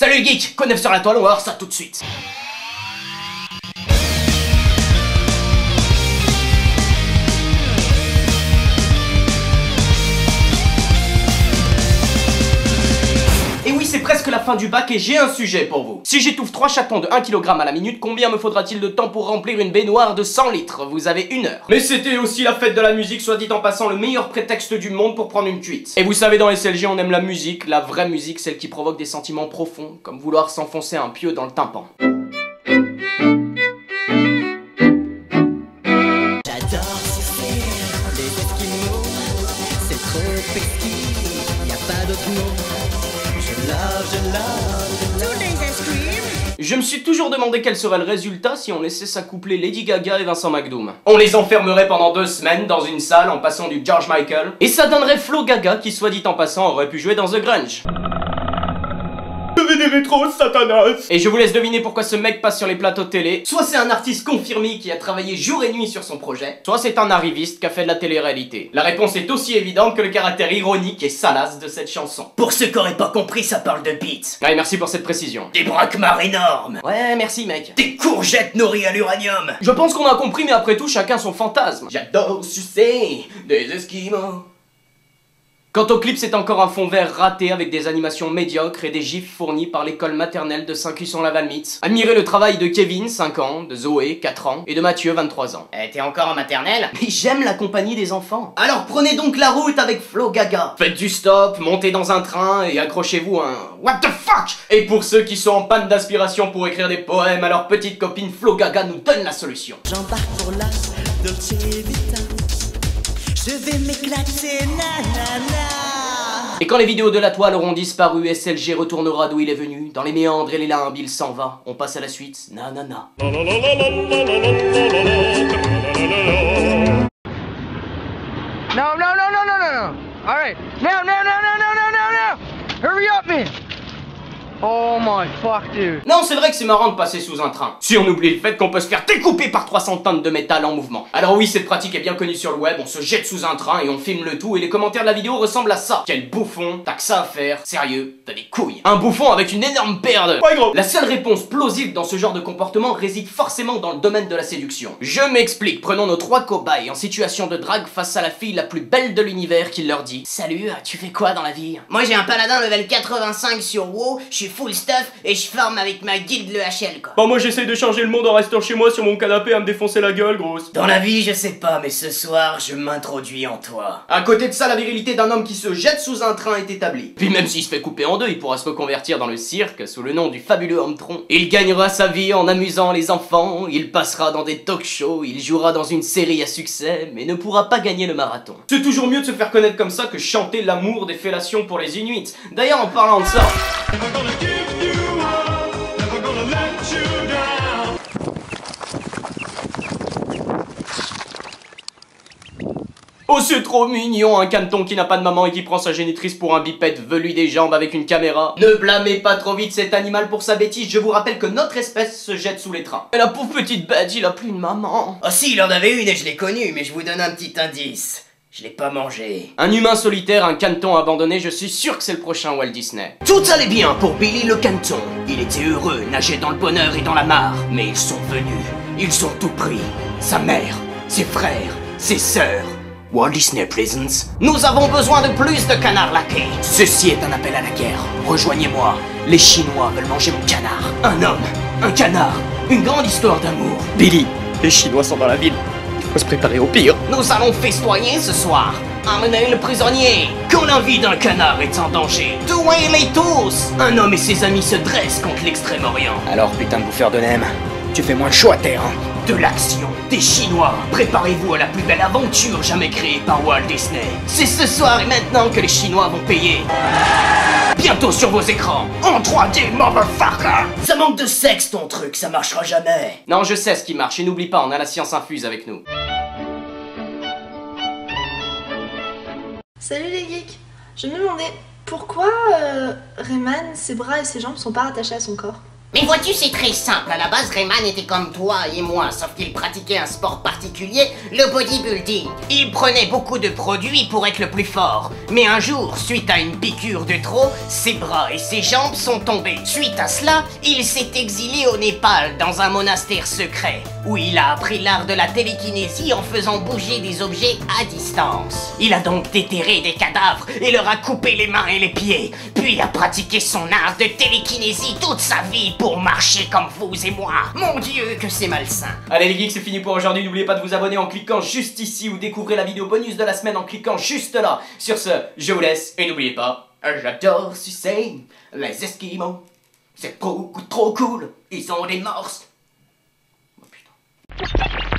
Salut les geeks, quoi de neuf sur la toile, on va voir ça tout de suite. Et oui, c'est presque la fin du bac et j'ai un sujet pour vous. Si j'étouffe 3 chatons de 1 kg à la minute, combien me faudra-t-il de temps pour remplir une baignoire de 100 litres? Vous avez 1 heure. Mais c'était aussi la fête de la musique, soit dit en passant, le meilleur prétexte du monde pour prendre une cuite. Et vous savez, dans SLG, on aime la musique, la vraie musique, celle qui provoque des sentiments profonds, comme vouloir s'enfoncer un pieu dans le tympan. J'adore sucer les esquimaux, c'est trop pesky, y a pas d'autre mot. Je love tous les escrimes. Je me suis toujours demandé quel serait le résultat si on laissait s'accoupler Lady Gaga et Vincent McDoom. On les enfermerait pendant 2 semaines dans une salle en passant du George Michael, et ça donnerait Flo Gaga qui, soit dit en passant, aurait pu jouer dans The Grunge. Devenez rétro, Satanas. Et je vous laisse deviner pourquoi ce mec passe sur les plateaux de télé. Soit c'est un artiste confirmé qui a travaillé jour et nuit sur son projet, soit c'est un arriviste qui a fait de la télé-réalité. La réponse est aussi évidente que le caractère ironique et salace de cette chanson. Pour ceux qui auraient pas compris, ça parle de beats. Ouais, merci pour cette précision. Des braquemars énormes. Ouais, merci mec. Des courgettes nourries à l'uranium. Je pense qu'on a compris, mais après tout, chacun son fantasme. J'adore sucer des esquimaux. Quant au clip, c'est encore un fond vert raté avec des animations médiocres et des gifs fournis par l'école maternelle de Saint-Cusson-la-Valmitz. Admirez le travail de Kevin, 5 ans, de Zoé, 4 ans, et de Mathieu, 23 ans. T'es encore en maternelle? Mais j'aime la compagnie des enfants. Alors prenez donc la route avec Flo Gaga. Faites du stop, montez dans un train et accrochez-vous un What the fuck. Et pour ceux qui sont en panne d'aspiration pour écrire des poèmes à leur petite copine, Flo Gaga nous donne la solution. J'embarque pour la Dolce Vita. Je vais m'éclater, nanana. Et quand les vidéos de la toile auront disparu, SLG retournera d'où il est venu. Dans les méandres et les limbes, il s'en va. On passe à la suite. Nanana. No, no, All right. No. Hurry up, man. Oh my fuck, dude. Non, c'est vrai que c'est marrant de passer sous un train. Si on oublie le fait qu'on peut se faire découper par 300 tonnes de métal en mouvement. Alors oui, cette pratique est bien connue sur le web, on se jette sous un train et on filme le tout et les commentaires de la vidéo ressemblent à ça. Quel bouffon, t'as que ça à faire, sérieux, t'as des couilles. Un bouffon avec une énorme paire de... Ouais gros. La seule réponse plausible dans ce genre de comportement réside forcément dans le domaine de la séduction. Je m'explique, prenons nos 3 cobayes en situation de drague face à la fille la plus belle de l'univers qui leur dit: Salut, tu fais quoi dans la vie? Moi j'ai un paladin level 85 sur WoW, je suis full stuff et je farm avec ma guilde le HL quoi. Bon, moi j'essaye de changer le monde en restant chez moi sur mon canapé à me défoncer la gueule, grosse. Dans la vie je sais pas, mais ce soir je m'introduis en toi. À côté de ça, la virilité d'un homme qui se jette sous un train est établie. Puis même s'il se fait couper en deux, il pourra se reconvertir dans le cirque sous le nom du fabuleux Homme-Tron. Il gagnera sa vie en amusant les enfants, il passera dans des talk-shows, il jouera dans une série à succès, mais ne pourra pas gagner le marathon. C'est toujours mieux de se faire connaître comme ça que chanter l'amour des fellations pour les Inuits. D'ailleurs, en parlant de ça... Oh, c'est trop mignon, un caneton qui n'a pas de maman et qui prend sa génitrice pour un bipède velu des jambes avec une caméra. Ne blâmez pas trop vite cet animal pour sa bêtise, je vous rappelle que notre espèce se jette sous les trains. Et la pauvre petite bête, il a plus de maman. Oh si, il en avait une et je l'ai connue, mais je vous donne un petit indice. Je l'ai pas mangé. Un humain solitaire, un caneton abandonné, je suis sûr que c'est le prochain Walt Disney. Tout allait bien pour Billy le caneton. Il était heureux, nageait dans le bonheur et dans la mare. Mais ils sont venus, ils ont tout pris. Sa mère, ses frères, ses sœurs. Walt Disney Prisons. Nous avons besoin de plus de canards laqués. Ceci est un appel à la guerre. Rejoignez-moi. Les Chinois veulent manger mon canard. Un homme, un canard, une grande histoire d'amour. Billy, les Chinois sont dans la ville. Il faut se préparer au pire. Nous allons festoyer ce soir. Emmenez le prisonnier. Quand la vie d'un canard est en danger, tuez-les tous. Un homme et ses amis se dressent contre l'Extrême-Orient. Alors, putain de bouffeur de nem, tu fais moins chaud à terre, hein. De l'action, des Chinois. Préparez-vous à la plus belle aventure jamais créée par Walt Disney. C'est ce soir et maintenant que les Chinois vont payer. Bientôt sur vos écrans, en 3D, motherfucker. Ça manque de sexe ton truc, ça marchera jamais. Non, je sais ce qui marche et n'oublie pas, on a la science infuse avec nous. Salut les geeks. Je me demandais pourquoi Rayman, ses bras et ses jambes sont pas rattachés à son corps. Mais vois-tu, c'est très simple. À la base, Rayman était comme toi et moi, sauf qu'il pratiquait un sport particulier, le bodybuilding. Il prenait beaucoup de produits pour être le plus fort. Mais un jour, suite à une piqûre de trop, ses bras et ses jambes sont tombés. Suite à cela, il s'est exilé au Népal, dans un monastère secret, où il a appris l'art de la télékinésie en faisant bouger des objets à distance. Il a donc déterré des cadavres et leur a coupé les mains et les pieds, puis a pratiqué son art de télékinésie toute sa vie pour marcher comme vous et moi. Mon Dieu, que c'est malsain. Allez les geeks, c'est fini pour aujourd'hui. N'oubliez pas de vous abonner en cliquant juste ici ou découvrez la vidéo bonus de la semaine en cliquant juste là. Sur ce, je vous laisse et n'oubliez pas, j'adore sucer les Esquimaux. C'est trop cool, ils ont des morses. Oh putain.